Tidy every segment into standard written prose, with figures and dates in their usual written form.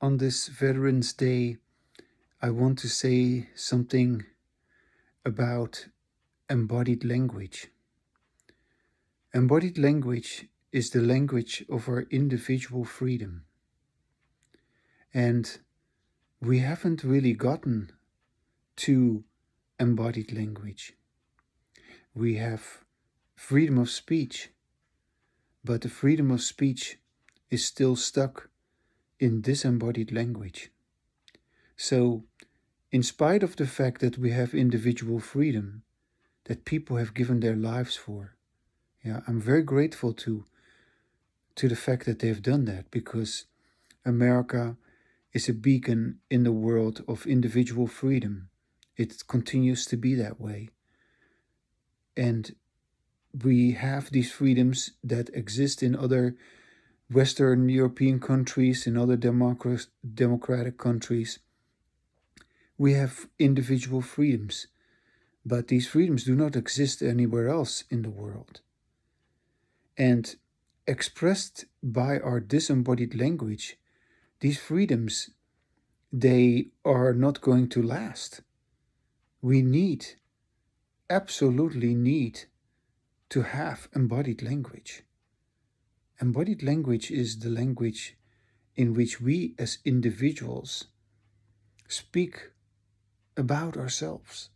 On this Veterans Day, I want to say something about embodied language. Embodied language is the language of our individual freedom. And we haven't really gotten to embodied language. We have freedom of speech, but the freedom of speech is still stuck in disembodied language. So, in spite of the fact that we have individual freedom, that people have given their lives for, I'm very grateful to the fact that they've done that, because America is a beacon in the world of individual freedom. It continues to be that way. And we have these freedoms that exist in other Western European countries, in other democratic countries. We have individual freedoms, but these freedoms do not exist anywhere else in the world. And expressed by our disembodied language, these freedoms, they are not going to last. We absolutely need to have embodied language. Embodied language is the language in which we as individuals speak about ourselves.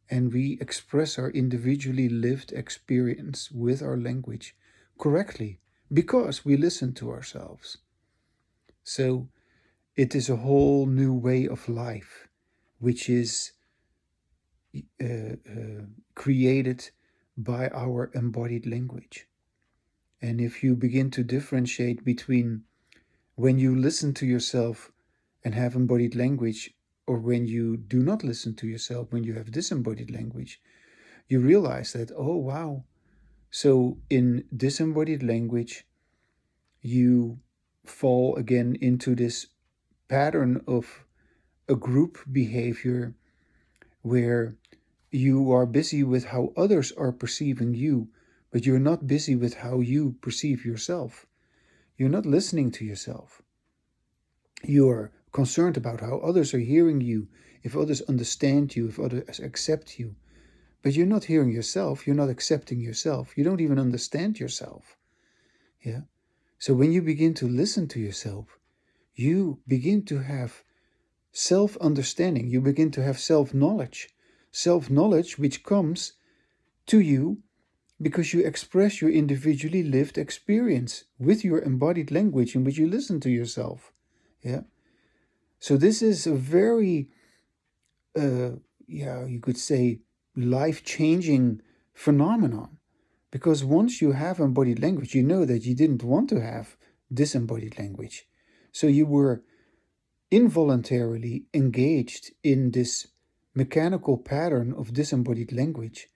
And we express our individually lived experience with our language correctly because we listen to ourselves. So it is a whole new way of life, which is created by our embodied language. And if you begin to differentiate between when you listen to yourself and have embodied language, or when you do not listen to yourself, when you have disembodied language, you realize that, oh, wow. So in disembodied language, you fall again into this pattern of a group behavior where you are busy with how others are perceiving you, but you're not busy with how you perceive yourself. You're not listening to yourself. You are concerned about how others are hearing you, if others understand you, if others accept you. But you're not hearing yourself, you're not accepting yourself, you don't even understand yourself. Yeah. So when you begin to listen to yourself, you begin to have self-understanding, you begin to have self-knowledge which comes to you because you express your individually lived experience with your embodied language in which you listen to yourself. Yeah. So this is a very, you could say, life-changing phenomenon. Because once you have embodied language, you know that you didn't want to have disembodied language. So you were involuntarily engaged in this mechanical pattern of disembodied language.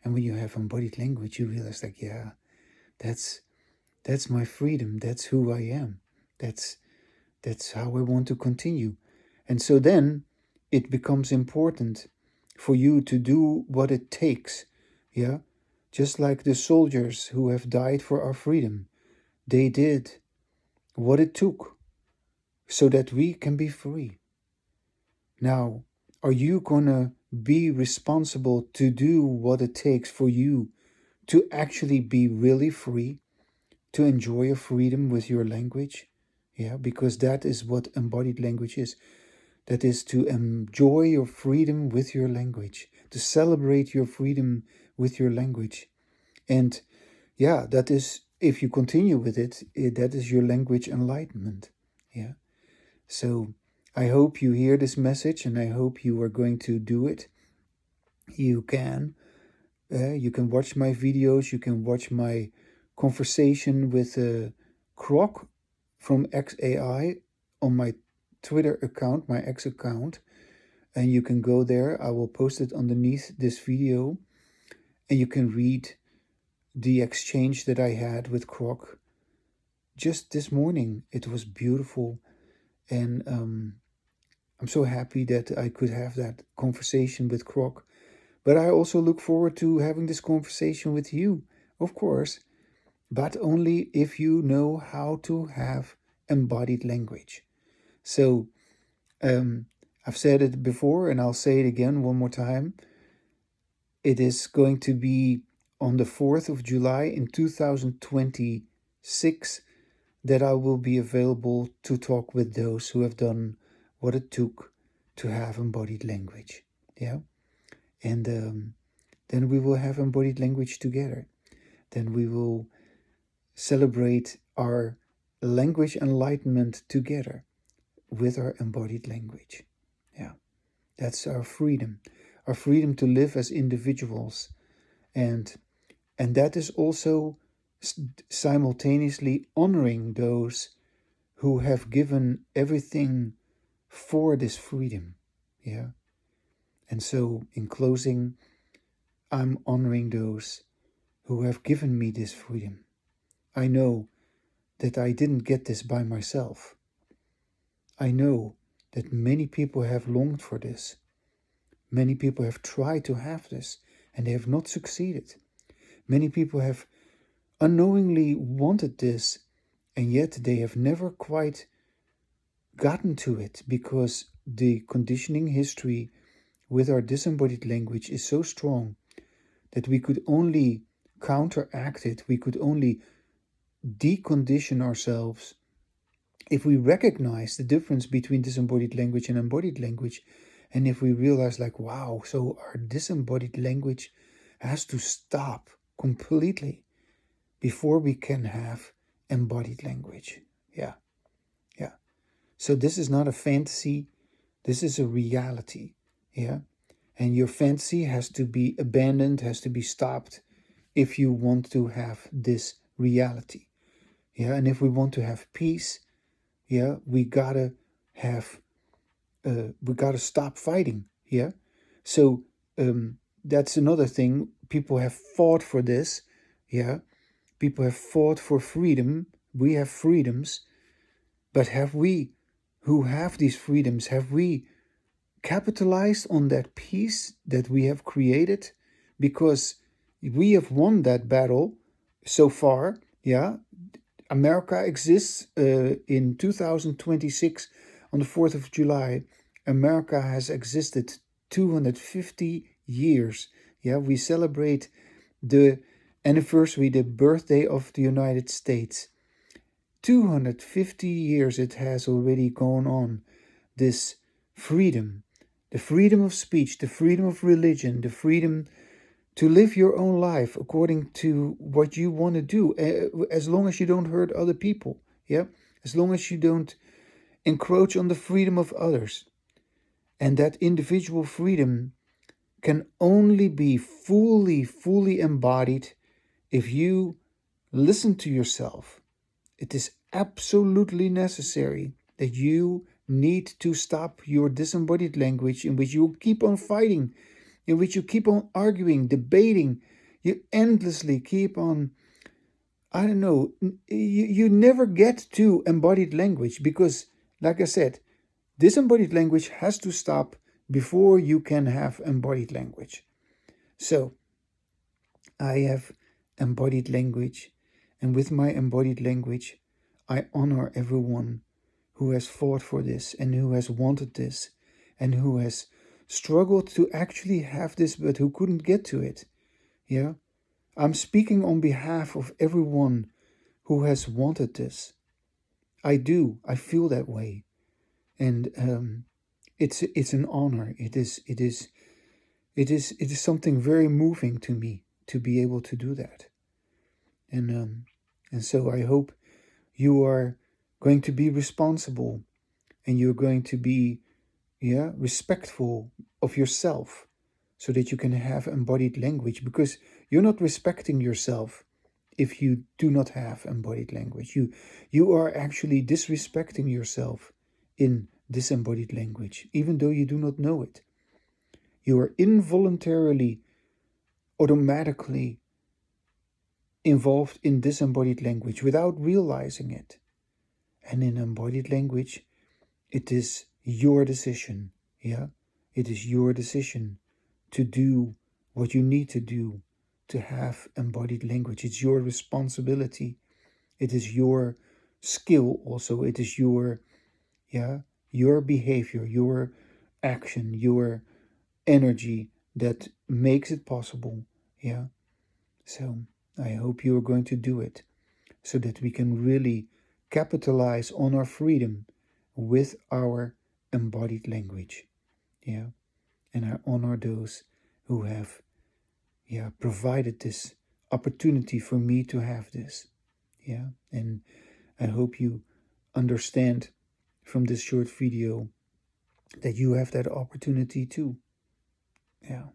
And when you have embodied language, you realize like, yeah, that's my freedom. That's who I am. That's how I want to continue. And so then it becomes important for you to do what it takes. Yeah. Just like the soldiers who have died for our freedom, they did what it took so that we can be free. Now, are you gonna be responsible to do what it takes for you to actually be really free, to enjoy your freedom with your language? Yeah, because that is what embodied language is. That is to enjoy your freedom with your language, to celebrate your freedom with your language. And yeah, that is, if you continue with it, that is your language enlightenment. Yeah. So I hope you hear this message and I hope you are going to do it. You can. You can watch my videos. You can watch my conversation with Croc from XAI on my Twitter account, my X account. And you can go there. I will post it underneath this video. And you can read the exchange that I had with Croc just this morning. It was beautiful. And I'm so happy that I could have that conversation with Croc. But I also look forward to having this conversation with you, of course, but only if you know how to have embodied language. So I've said it before and I'll say it again one more time. It is going to be on the 4th of July in 2026 that I will be available to talk with those who have done what it took to have embodied language. Yeah. And then we will have embodied language together. Then we will celebrate our language enlightenment together with our embodied language. Yeah. That's our freedom to live as individuals. And that is also simultaneously honoring those who have given everything for this freedom. Yeah. And so in closing, I'm honoring those who have given me this freedom. I know that I didn't get this by myself. I know that many people have longed for this. Many people have tried to have this and they have not succeeded. Many people have unknowingly wanted this and yet they have never quite gotten to it because the conditioning history with our disembodied language is so strong that we could only counteract it, we could only decondition ourselves if we recognize the difference between disembodied language and embodied language. And if we realize, like, wow, so our disembodied language has to stop completely before we can have embodied language. Yeah. So this is not a fantasy, this is a reality. Yeah. And your fantasy has to be abandoned, has to be stopped if you want to have this reality. Yeah. And if we want to have peace, yeah, we gotta stop fighting. Yeah. So that's another thing. People have fought for this. Yeah. People have fought for freedom. We have freedoms. But have we, who have these freedoms, have we capitalized on that peace that we have created? Because we have won that battle so far. Yeah. America exists in 2026 on the 4th of July. America has existed 250 years. Yeah, we celebrate the anniversary, the birthday of the United States. 250 years it has already gone on. This freedom, the freedom of speech, the freedom of religion, the freedom to live your own life according to what you want to do, as long as you don't hurt other people. Yeah, as long as you don't encroach on the freedom of others. And that individual freedom can only be fully embodied if you listen to yourself. It is absolutely necessary that you need to stop your disembodied language in which you keep on fighting, in which you keep on arguing, debating, you endlessly keep on, I don't know, you never get to embodied language because, like I said, disembodied language has to stop before you can have embodied language. So, I have embodied language, and with my embodied language, I honor everyone who has fought for this and who has wanted this and who has struggled to actually have this but who couldn't get to it. Yeah, I'm speaking on behalf of everyone who has wanted this. I do. I feel that way, and it's an honor. It is something very moving to me to be able to do that, and so I hope you are going to be responsible, and you're going to be respectful of yourself, so that you can have embodied language, because you're not respecting yourself if you do not have embodied language. You are actually disrespecting yourself in disembodied language, even though you do not know it. You are involuntarily, automatically involved in disembodied language without realizing it. And in embodied language, it is your decision. Yeah, it is your decision to do what you need to do to have embodied language. It's your responsibility. It is your skill also. It is your your behavior, your action, your energy that makes it possible. Yeah. So I hope you are going to do it so that we can really capitalize on our freedom with our embodied language. Yeah. And I honor those who have, yeah, provided this opportunity for me to have this. Yeah. And I hope you understand from this short video that you have that opportunity too. Yeah.